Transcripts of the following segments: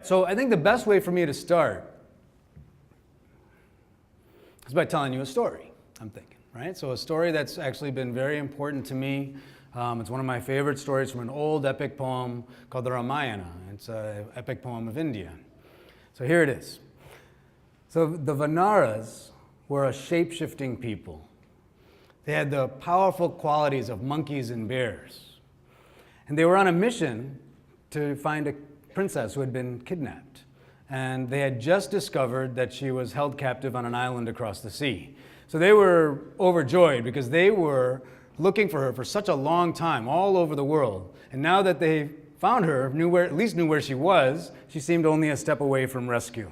So I think the best way for me to start is by telling you a story, I'm thinking, right? So a story that's actually been very important to me. It's one of my favorite stories from an old epic poem called the Ramayana. It's an epic poem of India. So here it is. So the Vanaras were a shape-shifting people. They had the powerful qualities of monkeys and bears. And they were on a mission to find a princess who had been kidnapped. And they had just discovered that she was held captive on an island across the sea. So they were overjoyed because they were looking for her for such a long time all over the world. And now that they found her, at least knew where she was, she seemed only a step away from rescue.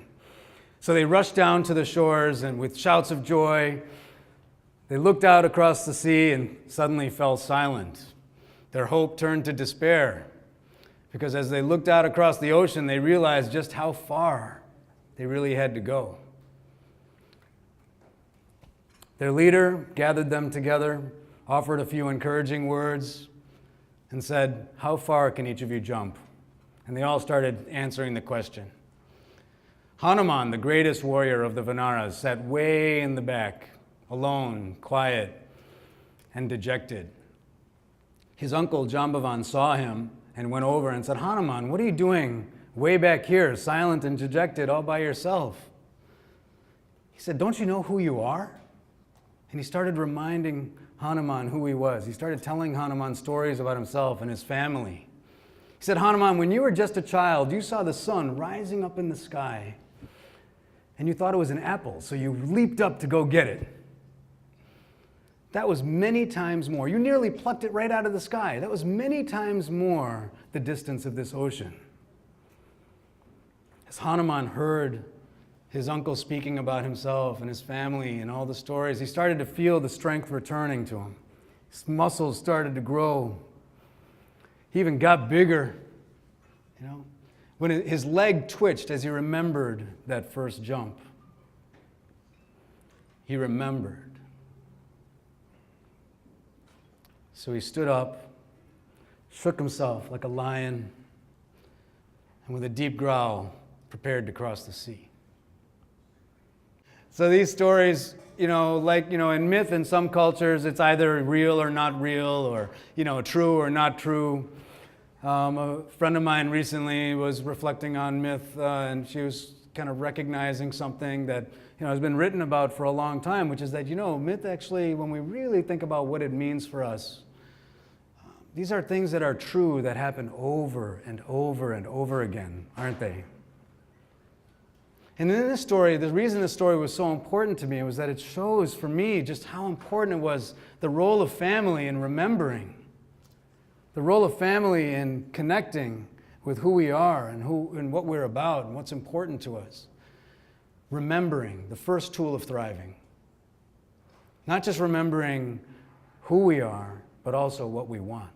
So they rushed down to the shores, and with shouts of joy, they looked out across the sea and suddenly fell silent. Their hope turned to despair, because as they looked out across the ocean, they realized just how far they really had to go. Their leader gathered them together, offered a few encouraging words, and said, "How far can each of you jump?" And they all started answering the question. Hanuman, the greatest warrior of the Vanaras, sat way in the back, alone, quiet, and dejected. His uncle Jambavan saw him and went over and said, "Hanuman, what are you doing way back here, silent and dejected, all by yourself?" He said, "Don't you know who you are?" And he started reminding Hanuman who he was. He started telling Hanuman stories about himself and his family. He said, "Hanuman, when you were just a child, you saw the sun rising up in the sky, and you thought it was an apple, so you leaped up to go get it. That was many times more. You nearly plucked it right out of the sky. That was many times more the distance of this ocean." As Hanuman heard his uncle speaking about himself and his family and all the stories, he started to feel the strength returning to him. His muscles started to grow. He even got bigger, when his leg twitched as he remembered that first jump. He remembered. So he stood up, shook himself like a lion, and with a deep growl, prepared to cross the sea. So these stories, in myth in some cultures, it's either real or not real, or, true or not true. A friend of mine recently was reflecting on myth, and she was kind of recognizing something that, has been written about for a long time, which is that, myth actually, when we really think about what it means for us, these are things that are true, that happen over and over and over again, aren't they? And in this story, the reason this story was so important to me was that it shows for me just how important it was, the role of family in remembering, the role of family in connecting with who we are and what we're about and what's important to us. Remembering, the first tool of thriving. Not just remembering who we are, but also what we want.